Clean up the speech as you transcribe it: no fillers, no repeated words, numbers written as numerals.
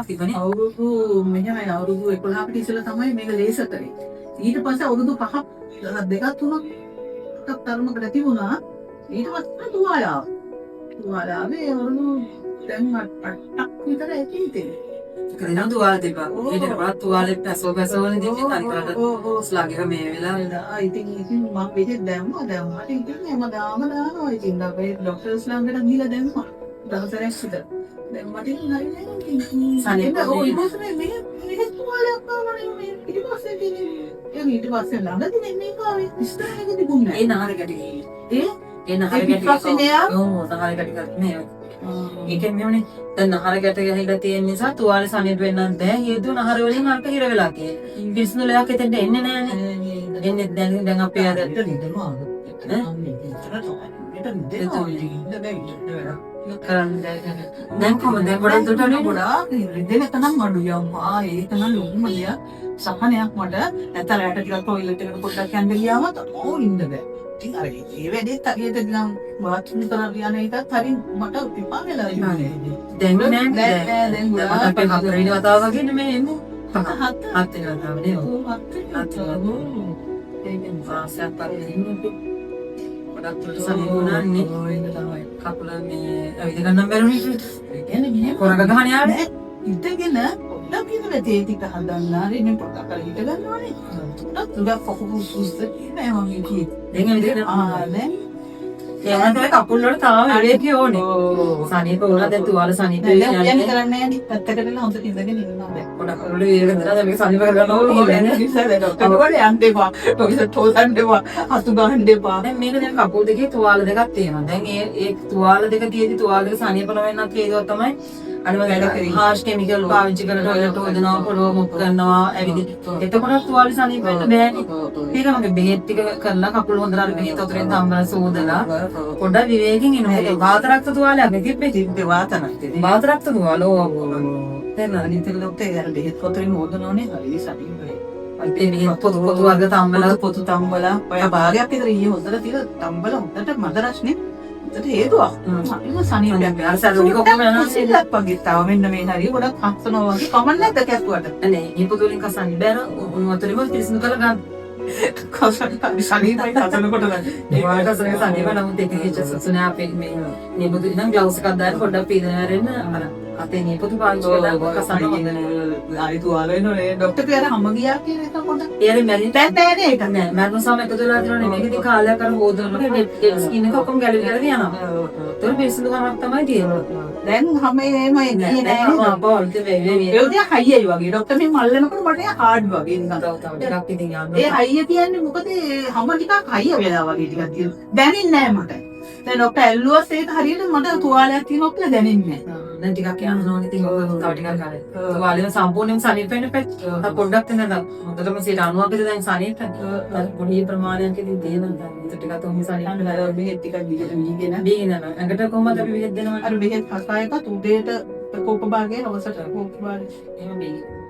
තිබුණේ. අවුරුදු මෙහෙමයි අවුරුදු 11කට ඉස්සෙල්ලා තමයි මේක ලේසර් කරේ. ඊට පස්සේ අවුරුදු 5ක් දෙකක් තුනක් තරමකට තිබුණා. ඊට පස්සේ තුවාලාව. තුවාලාවේ අවුරුදු දැන් 8ක් විතර ඇති ඉතින්. කලින් තුවාල තිබ්බා. ඊට පස්සේ තුවාලේ පැසවන දෙන්නේ අනිකට ස්ලාග් එක මේ වෙලාවේ. ඉතින් මම වෙහෙත් දැම්මා. ඉතින් හැමදාම දානවා. ඉතින් අපි ડોක්ටර්ස් ළඟට ගිහලා දැම්මා. දවසක් විතර. දැන් මට හරියන්නේ සනීප ඔය ඉතින් මේ තුවාලයක් ආවනේ මේ ඊට පස්සේ ඉතින් ඊට පස්සේ ළඟදී මේක ආවේ ඉස්තරෙක තිබුණේ ඒ නහර ගැටි. ඒ නහර ගැටි. ඔව් නහර ගැටි කරන්නේ. ඒකෙන් මෙවනේ දැන් නහර ගැට ගහලා තියෙන නිසා තුවාලේ සනීප වෙන්නත් බෑ. හේතුව නහර වලින් අරක හිර වෙලා තියෙන්නේ. පිස්සුලයක් එතෙන්ට එන්නේ නෑනේ. එන්නේ දැන් අපේ අර දැන් කොහොමද ගොඩක් දුරට ගොඩාක් දෙනක නම් අඩුයි අම්මා ඒක නම් ලොකුම දෙයක් සහනයක් මට නැත්නම් රැට ටිකක් ටොයිලට් එකට පොඩ්ඩක් යන්න ගියාම ඕ ඉන්න බෑ ඉතින් අර ඒ වැඩේත් හරියට නිකන් වාත්තුන් කරලා යන එකත් හරි මට විපා වෙලා ඉන්නේ දැන් නෑ දැන් ගොඩාක් අපේ හතරවෙනි වතාව වගේ නෙමෙයි එන්නේ හත් වෙනි වතාව නේ හත් ඒකෙන් වාසයක් පරිදි ගොඩක් දුරට සමීපුණාන්නේ කකුල මේ ඇවිද ගන්න බැරුණේ ඒ කියන්නේ මෙහෙම කොරක ගහන යාවේ ඉඳගෙන පොඩ්ඩක් ඉඳලා තේ ටික හදන්න හරි මේ පොඩ්ඩක් කරලා හිට ගන්නවනේ පොඩ්ඩක් දුරක් ෆොකස් සුස්ත නෑ මම කියේ දැන් ඇවිද දැන් ඒ වගේ කකුල් වල තාම වැඩේ කියෝනේ සනීප වුණා දැන් තුවාල සනීප දැන් යන්නේ කරන්නේ නෑනේ පැත්තකටලා හොඳට ඉඳගෙන ඉන්නවා දැන් ගොඩක් වල වේග දරලා මේක සනීප කරගන්න ඕනේ ඒකවල යන්න එපා ඔය තෝසන්න එපා අතු ගහන්න එපා දැන් මේක දැන් කකුල් දෙකේ තුවාල දෙකක් තියෙනවා දැන් ඒ තුවාල දෙක තියෙදි තුවාල දෙක සනීප නොවෙන්නත් හේතුව තමයි අනිව වැඩ කරේ හාෂ් කෙමිකල් පාවිච්චි කරලා ටොයිලට් හොදනවා පොළොව මුක් කරනවා ඇවිද එතකොට තුවාල සනීප වෙන්න බෑනේ ඒක මගේ බෙහෙත් ටික කරලා කකුල් හොඳට අර බෙහෙත් වතුරෙන් තම්බලා සෝදලා පොඩ්ඩක් විවේකයෙන් ඉන්න වාත රක්ත තුවාලයක් නෙකෙන්නේ තිබ්බේ වාතනක් තිබ්බේ වාත රක්ත තුවාල දැන් අනිත් එක ડોක්ටර් යාර බෙහෙත් වතුරෙන් හොදනෝනේ හරි සනීපයි අයිතේ මේ පොතු වර්ග තම්බලා පොතු තම්බලා ඔය භාගයක් විතර ඊයේ හොදලා තියලා තම්බලා හොඳට මදරස්නේ හොඳට හේතුවක් හරිම සනීපයක් අර සැලුනි කොක්කම යනවා සිල්ලක් වගේ තව මෙන්න මේ හරිය ගොඩක් හස්සනවා වගේ කමක් නැද්ද කැපුවට නේ මේ පොතු වලින් කසන්නේ බෑන උණු වතුරේම පිරිසිදු කරලා ගන්න සනීපයි හදනකොට ඒ වගේ සනීප නමුත් ඒක හිචසුනේ අපේ මේ නිබුදු නම් ග්ලව්ස් එකක් දාලා පොඩ්ඩක් පීනරෙන්න අර අතේ නිපොතු පාවිච්චි කරලා කසන්න හොඳ නෑ ආයි තුවාල වෙනෝනේ ડોක්ටර් කියලා හැම ගියා කියන එක පොඩ එයාලේ මැරි නෑ ඒක නෑ මරණ සම එකතු වෙලා තියෙනවා නෙමෙයි ඉතින් කාලයක් අර හොදනකොට ඩෙඩ් ස්කින් එක ඔක්කොම ගැලවිලා යනවා ඒතර පිරිසිදු කරනක් තමයි තියෙන්නේ දැන් හැම එහෙම එන්නේ නෑ බෝල් දෙවේ ඒ උදේ හයියයි වගේ ડોක්ටර් මේ මල්ලනකොට මට හાર્ඩ් වගේ නිකන් තව ටිකක් ඉතින් යන්න ඒ හයිය කියන්නේ මොකද හැම ටිකක් හයිය වෙලා වගේ ටිකක් තියෙනවා දැනෙන්නේ නෑ මට දැන් ડોක්ටර් ඇල්ලුවස් ඒක හරියට මට තුවාලයක් තියෙනවා කියලා දැනෙන්නේ නෑ දැන් ටිකක් යන්න ඕනේ ඉතින් ඔය තව ටිකක් කරේ. තුවාලෙම සම්පූර්ණයෙන්ම සනීප වෙන්න පෙත්. පොඩ්ඩක් තැන හොඳටම 90ක් විතර දැන් සනීප. පොඩි ප්‍රමාණයක් ඉතින් තියෙනවා දැන්. ඒක ටිකක් උන් සනීප වෙලා බෙහෙත් ටිකක් දීගෙන වීගෙන බීගෙන යනවා. ඇඟට කොහමද අපි බෙහෙත් දෙනවනේ? අර බෙහෙත් කසායක උදේට කෝප භාගයේ අවසට කෝප භාගයේ එහෙම බීගෙන.